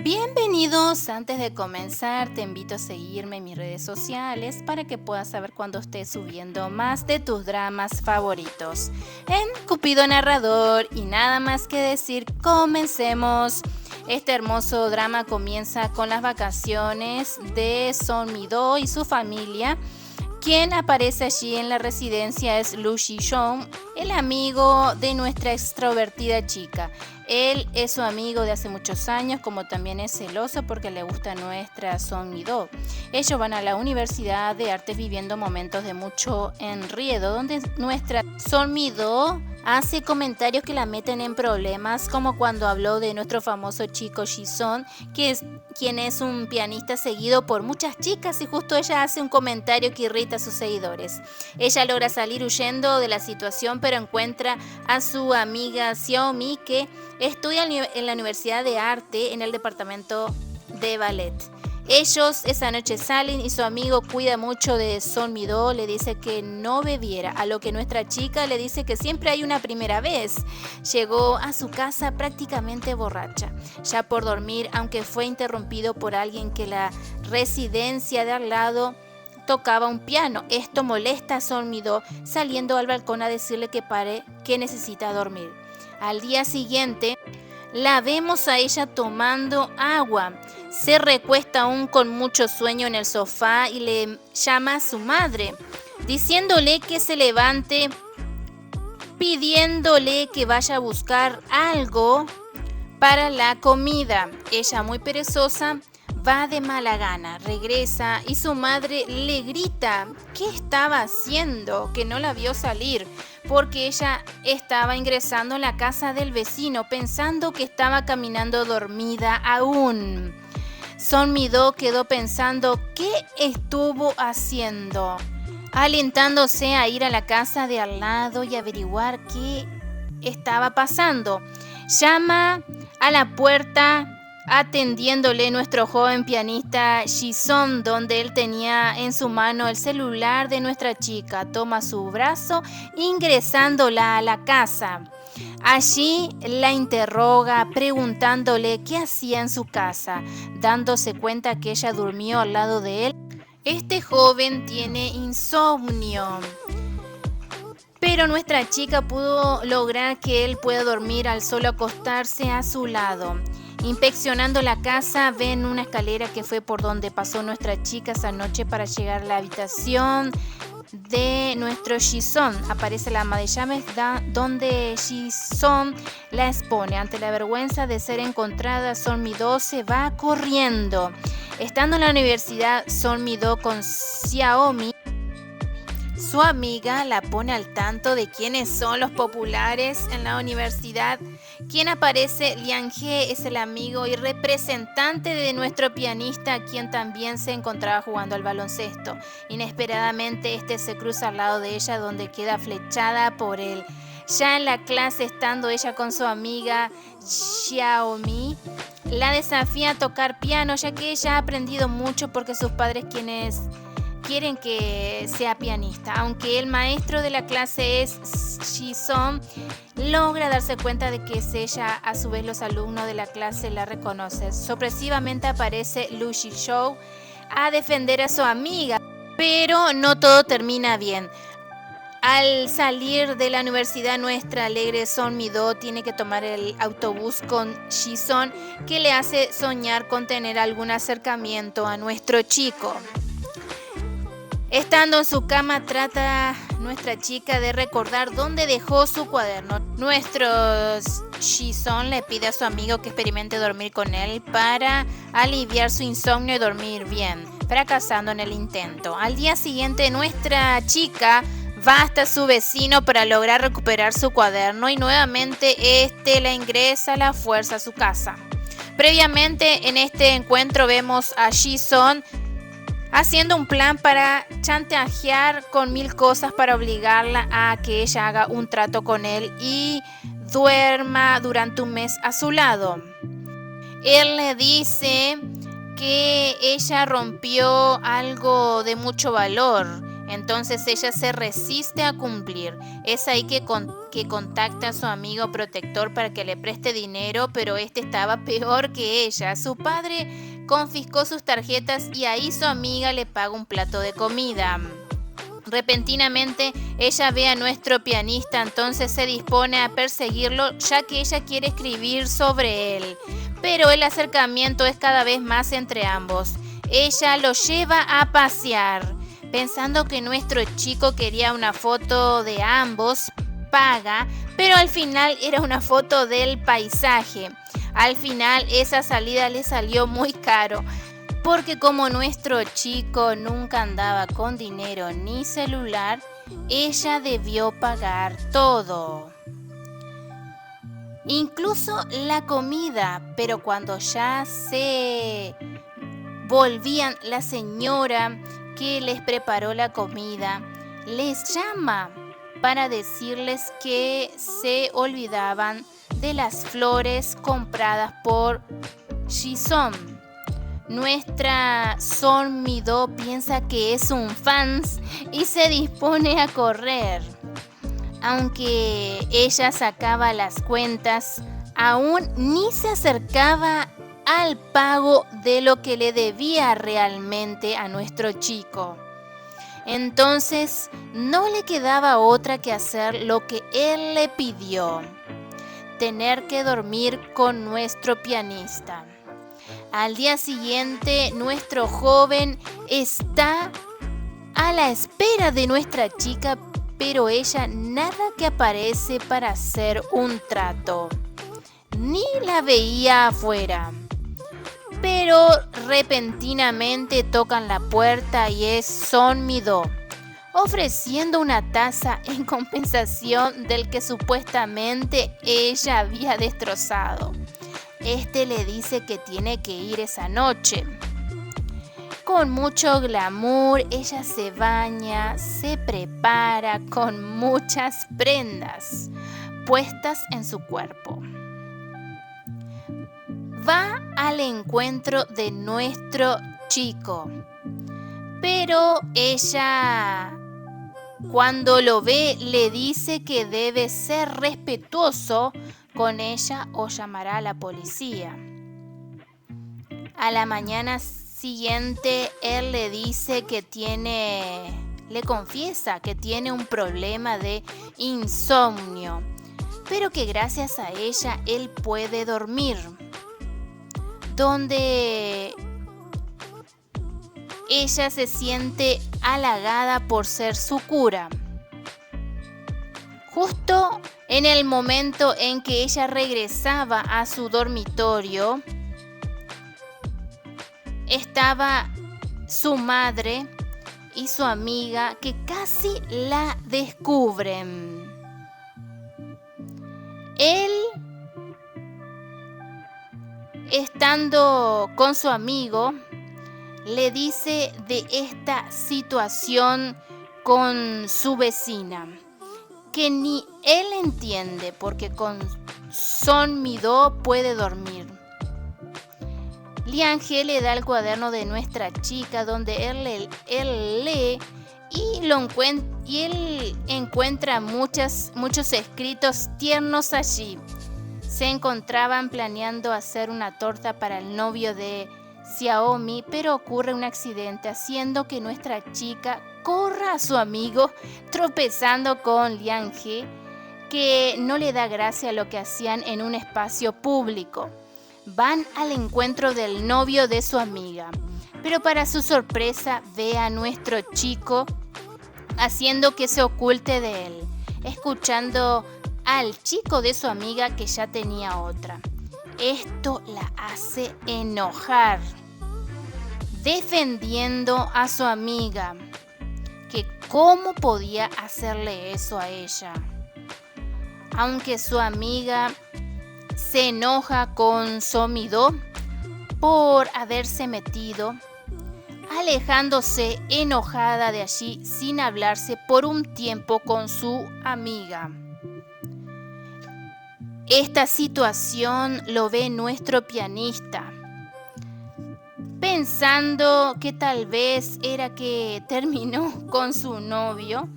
Bienvenidos, antes de comenzar te invito a seguirme en mis redes sociales para que puedas saber cuando esté subiendo más de tus dramas favoritos. En Cupido Narrador y nada más que decir, comencemos. Este hermoso drama comienza con las vacaciones de Son Mi-do y su familia. Quien aparece allí en la residencia es Lu Shi-jong, el amigo de nuestra extrovertida chica. Él es su amigo de hace muchos años, como también es celoso porque le gusta nuestra Son Mi-do. Ellos van a la Universidad de Artes viviendo momentos de mucho enredo, donde nuestra Son Mi-do hace comentarios que la meten en problemas, como cuando habló de nuestro famoso chico Ji-son, quien es un pianista seguido por muchas chicas, y justo ella hace un comentario que irrita a sus seguidores. Ella logra salir huyendo de la situación, pero encuentra a su amiga Xiaomi, que estudia en la Universidad de Arte en el departamento de ballet. Ellos esa noche salen y su amigo cuida mucho de Son Mi-do, le dice que no bebiera, a lo que nuestra chica le dice que siempre hay una primera vez. Llegó a su casa prácticamente borracha, ya por dormir, aunque fue interrumpido por alguien que la residencia de al lado tocaba un piano. Esto molesta a Son Mi-do, saliendo al balcón a decirle que pare, que necesita dormir. Al día siguiente la vemos a ella tomando agua. Se recuesta aún con mucho sueño en el sofá y le llama a su madre, diciéndole que se levante, pidiéndole que vaya a buscar algo para la comida. Ella, muy perezosa, va de mala gana, regresa y su madre le grita qué estaba haciendo, que no la vio salir, porque ella estaba ingresando a la casa del vecino pensando que estaba caminando dormida aún. Son Mi-do quedó pensando qué estuvo haciendo, alentándose a ir a la casa de al lado y averiguar qué estaba pasando. Llama a la puerta, atendiéndole nuestro joven pianista Ji-son, donde él tenía en su mano el celular de nuestra chica. Toma su brazo, ingresándola a la casa. Allí la interroga, preguntándole qué hacía en su casa, dándose cuenta que ella durmió al lado de él. Este joven tiene insomnio, pero nuestra chica pudo lograr que él pueda dormir al solo acostarse a su lado. Inspeccionando la casa, ven una escalera que fue por donde pasó nuestra chica esa noche para llegar a la habitación de nuestro Ji-son. Aparece la ama de llaves donde Ji-son la expone. Ante la vergüenza de ser encontrada, Son Mi-do se va corriendo. Estando en la universidad, Son Mi-do con Xiaomi, su amiga, la pone al tanto de quiénes son los populares en la universidad. Quien aparece, Liang He, es el amigo y representante de nuestro pianista, quien también se encontraba jugando al baloncesto. Inesperadamente, este se cruza al lado de ella, donde queda flechada por él. Ya en la clase, estando ella con su amiga Xiaomi, la desafía a tocar piano, ya que ella ha aprendido mucho porque sus padres quieren que sea pianista. Aunque el maestro de la clase es Ji-son, logra darse cuenta de que es ella. A su vez, los alumnos de la clase la reconocen. Sorpresivamente aparece Lu Shi-jong a defender a su amiga, pero no todo termina bien. Al salir de la universidad, nuestra alegre Son Mi-do tiene que tomar el autobús con Ji-son, que le hace soñar con tener algún acercamiento a nuestro chico. Estando en su cama, trata nuestra chica de recordar dónde dejó su cuaderno. Nuestro Ji-son le pide a su amigo que experimente dormir con él para aliviar su insomnio y dormir bien, fracasando en el intento. Al día siguiente, nuestra chica va hasta su vecino para lograr recuperar su cuaderno y nuevamente este la ingresa a la fuerza a su casa. Previamente, en este encuentro vemos a Ji-son haciendo un plan para chantajear con 1000 cosas para obligarla a que ella haga un trato con él y duerma durante un mes a su lado. Él le dice que ella rompió algo de mucho valor, Entonces ella se resiste a cumplir. Es ahí que contacta a su amigo protector para que le preste dinero, pero este estaba peor que ella. Su padre confiscó sus tarjetas y ahí su amiga le paga un plato de comida. Repentinamente ella ve a nuestro pianista, entonces se dispone a perseguirlo ya que ella quiere escribir sobre él. Pero el acercamiento es cada vez más entre ambos. Ella lo lleva a pasear. Pensando que nuestro chico quería una foto de ambos, paga, pero al final era una foto del paisaje. Al final esa salida le salió muy caro, porque como nuestro chico nunca andaba con dinero ni celular, ella debió pagar todo. Incluso la comida, pero cuando ya se volvían, la señora que les preparó la comida les llama para decirles que se olvidaban de las flores compradas por Jisoo. Nuestra Son Mi-do piensa que es un fans y se dispone a correr. Aunque ella sacaba las cuentas, aún ni se acercaba al pago de lo que le debía realmente a nuestro chico. Entonces no le quedaba otra que hacer lo que él le pidió: tener que dormir con nuestro pianista. Al día siguiente, nuestro joven está a la espera de nuestra chica, pero ella nada que aparece para hacer un trato. Ni la veía afuera. Pero repentinamente tocan la puerta y es Son Mi-do, ofreciendo una taza en compensación del que supuestamente ella había destrozado. Este le dice que tiene que ir esa noche. Con mucho glamour, ella se baña, se prepara con muchas prendas puestas en su cuerpo. Va al encuentro de nuestro chico, pero ella, cuando lo ve, le dice que debe ser respetuoso con ella o llamará a la policía. A la mañana siguiente, él le dice que le confiesa que tiene un problema de insomnio, pero que gracias a ella él puede dormir. Donde ella se siente halagada por ser su cura. Justo en el momento en que ella regresaba a su dormitorio, estaba su madre y su amiga que casi la descubren. Él, estando con su amigo, le dice de esta situación con su vecina, que ni él entiende porque con Son Mi-do puede dormir. Lian He le da el cuaderno de nuestra chica donde él lee y él encuentra muchos escritos tiernos allí. Se encontraban planeando hacer una torta para el novio de Xiaomi, pero ocurre un accidente haciendo que nuestra chica corra a su amigo, tropezando con Lian He, que no le da gracia a lo que hacían en un espacio público. Van al encuentro del novio de su amiga, pero para su sorpresa ve a nuestro chico haciendo que se oculte de él, escuchando al chico de su amiga que ya tenía otra. Esto la hace enojar, defendiendo a su amiga, que cómo podía hacerle eso a ella. Aunque su amiga se enoja con Son Mi-do por haberse metido, alejándose enojada de allí sin hablarse por un tiempo con su amiga. Esta situación lo ve nuestro pianista, pensando que tal vez era que terminó con su novio,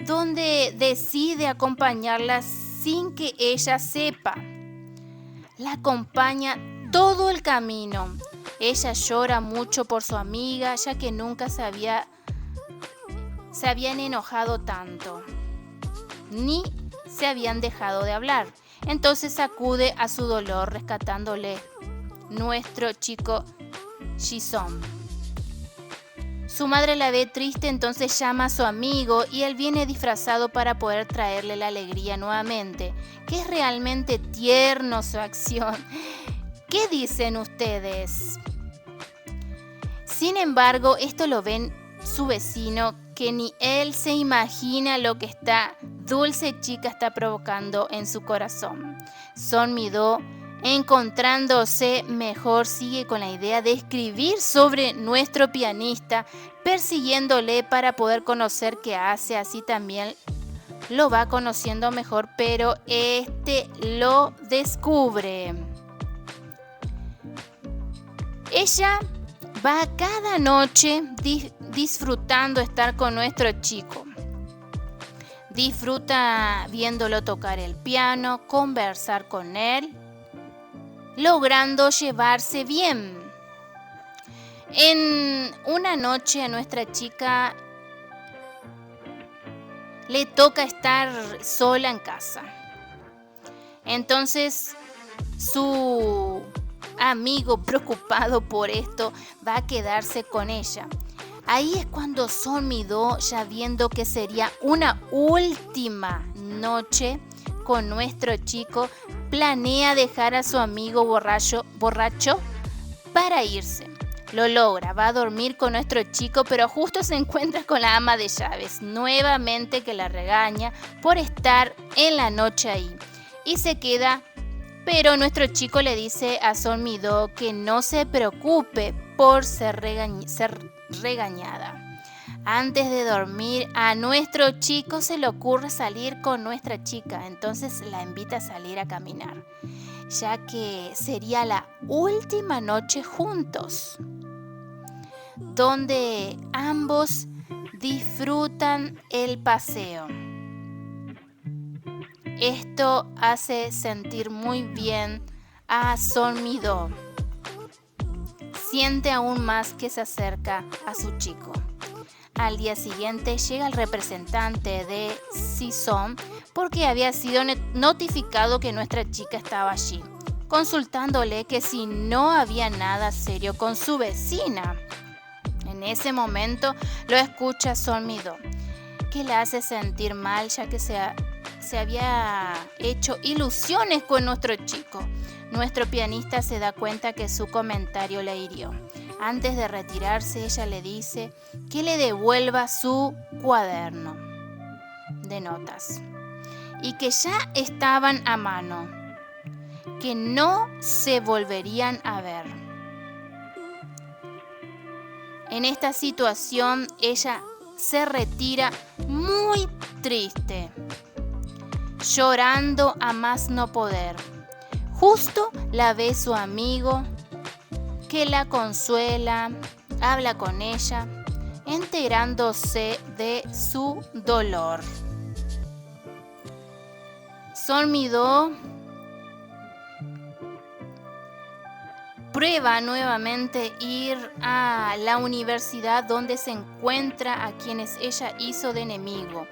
donde decide acompañarla sin que ella sepa. La acompaña todo el camino. Ella llora mucho por su amiga, ya que nunca se habían enojado tanto, ni se habían dejado de hablar. Entonces acude a su dolor rescatándole nuestro chico Ji-sung. Su madre la ve triste, entonces llama a su amigo y él viene disfrazado para poder traerle la alegría nuevamente. Que es realmente tierno su acción. ¿Qué dicen ustedes? Sin embargo, esto lo ven su vecino, que ni él se imagina lo que esta dulce chica está provocando en su corazón. Son Mi-do, encontrándose mejor, sigue con la idea de escribir sobre nuestro pianista, persiguiéndole para poder conocer qué hace, así también lo va conociendo mejor, pero este lo descubre. Ella va cada noche disfrutando estar con nuestro chico. Disfruta viéndolo tocar el piano, conversar con él, logrando llevarse bien. En una noche a nuestra chica le toca estar sola en casa. Entonces su amigo, preocupado por esto, va a quedarse con ella. Ahí es cuando Son Mi-do, ya viendo que sería una última noche con nuestro chico, planea dejar a su amigo borracho para irse. Lo logra, va a dormir con nuestro chico, pero justo se encuentra con la ama de llaves, nuevamente, que la regaña por estar en la noche ahí. Y se queda, pero nuestro chico le dice a Son Mi-do que no se preocupe por ser regañada. Antes de dormir, a nuestro chico se le ocurre salir con nuestra chica, entonces la invita a salir a caminar, ya que sería la última noche juntos, donde ambos disfrutan el paseo. Esto hace sentir muy bien a Son Mi-do. Siente aún más que se acerca a su chico. Al día siguiente llega el representante de Ji-sung porque había sido notificado que nuestra chica estaba allí, consultándole que si no había nada serio con su vecina. En ese momento lo escucha Son Mi-do, que le hace sentir mal, ya que se había hecho ilusiones con nuestro chico. Nuestro pianista se da cuenta que su comentario la hirió. Antes de retirarse, ella le dice que le devuelva su cuaderno de notas y que ya estaban a mano, que no se volverían a ver. En esta situación, ella se retira muy triste, llorando a más no poder. Justo la ve su amigo, que la consuela, habla con ella, enterándose de su dolor. Son Mi-do prueba nuevamente ir a la universidad, donde se encuentra a quienes ella hizo de enemigo,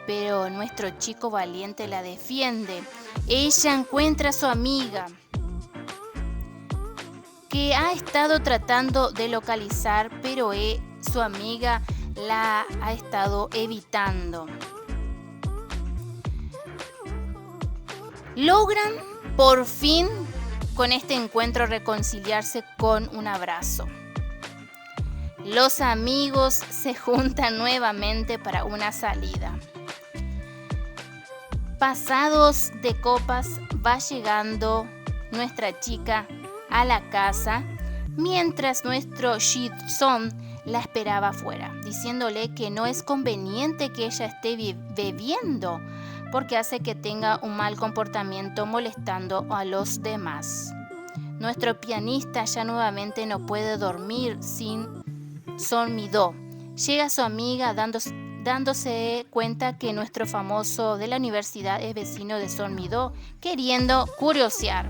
pero nuestro chico valiente la defiende. Ella encuentra a su amiga, que ha estado tratando de localizar, pero su amiga la ha estado evitando. Logran por fin con este encuentro reconciliarse con un abrazo. Los amigos se juntan nuevamente para una salida. Pasados de copas, va llegando nuestra chica a la casa, mientras nuestro Ji-sung la esperaba afuera, diciéndole que no es conveniente que ella esté bebiendo, porque hace que tenga un mal comportamiento molestando a los demás. nuestro pianista ya nuevamente no puede dormir sin Son Mi Do. Llega su amiga dándose cuenta que nuestro famoso de la universidad es vecino de Son Mi Do, queriendo curiosear.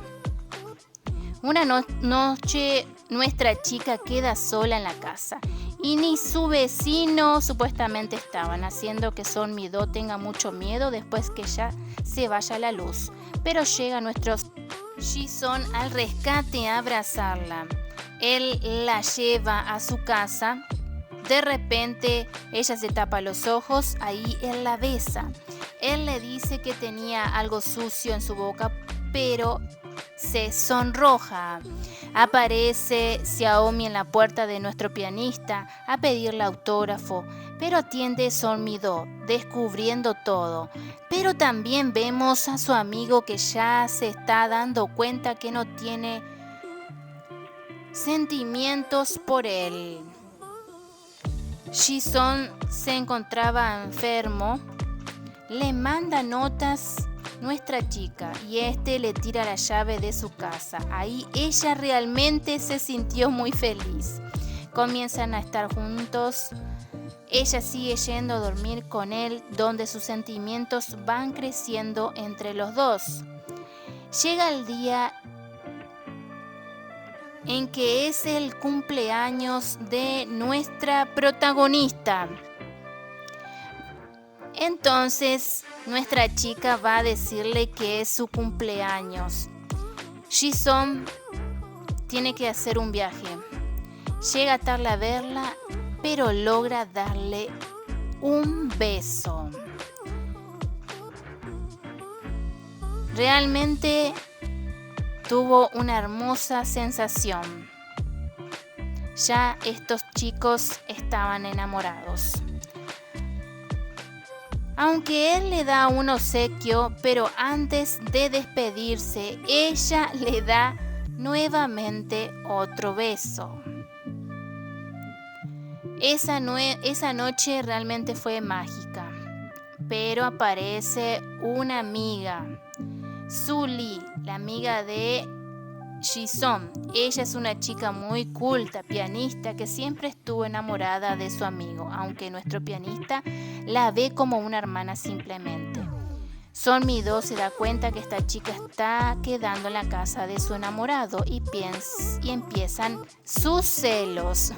Una noche nuestra chica queda sola en la casa y ni su vecino supuestamente estaban, haciendo que Son Mi Do tenga mucho miedo después que ya se vaya la luz. Pero llega nuestro Ji-Son al rescate a abrazarla. Él la lleva a su casa. De repente ella se tapa los ojos, ahí él la besa. Él le dice que tenía algo sucio en su boca, pero se sonroja. Aparece Xiaomi en la puerta de nuestro pianista a pedirle autógrafo, pero atiende Son Mi Do, descubriendo todo. Pero también vemos a su amigo que ya se está dando cuenta que no tiene sentimientos por él. Ji-Son se encontraba enfermo, le manda notas nuestra chica y le tira la llave de su casa. Ahí ella realmente se sintió muy feliz. Comienzan a estar juntos. Ella sigue yendo a dormir con él, donde sus sentimientos van creciendo entre los dos. Llega el día en que es el cumpleaños de nuestra protagonista. Entonces, nuestra chica va a decirle que es su cumpleaños. Ji-Son tiene que hacer un viaje. Llega tarde a verla, pero logra darle un beso. Realmente tuvo una hermosa sensación. Ya estos chicos estaban enamorados. Aunque él le da un obsequio, pero antes de despedirse, ella le da nuevamente otro beso. Esa noche realmente fue mágica, pero aparece una amiga, Sully, la amiga de Ji-Son. Ella es una chica muy culta, pianista, que siempre estuvo enamorada de su amigo, aunque nuestro pianista la ve como una hermana simplemente. Son Mi Do se da cuenta que esta chica está quedando en la casa de su enamorado y empiezan sus celos.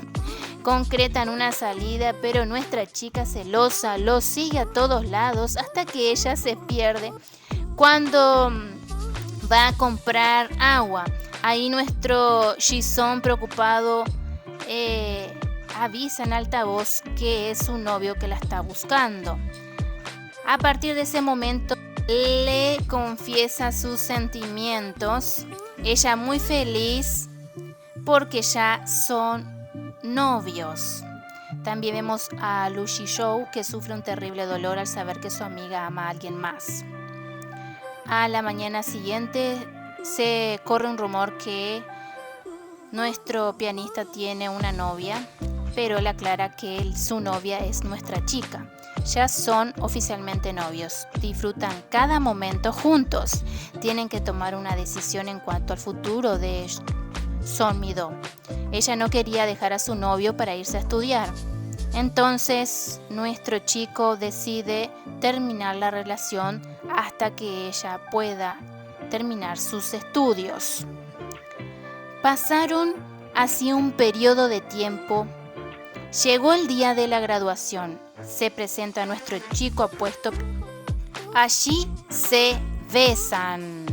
Concretan una salida, pero nuestra chica celosa lo sigue a todos lados hasta que ella se pierde cuando va a comprar agua. Ahí nuestro Ji-Son preocupado avisa en altavoz que es su novio que la está buscando. A partir de ese momento le confiesa sus sentimientos. Ella muy feliz porque ya son novios. También vemos a Lu Shizhou, que sufre un terrible dolor al saber que su amiga ama a alguien más. A la mañana siguiente se corre un rumor que nuestro pianista tiene una novia, pero él aclara que su novia es nuestra chica. Ya son oficialmente novios, disfrutan cada momento juntos. Tienen que tomar una decisión en cuanto al futuro de Son Mi Do. Ella no quería dejar a su novio para irse a estudiar. Entonces nuestro chico decide terminar la relación hasta que ella pueda terminar sus estudios. Pasaron así un periodo de tiempo. Llegó el día de la graduación. Se presenta nuestro chico apuesto. Allí se besan.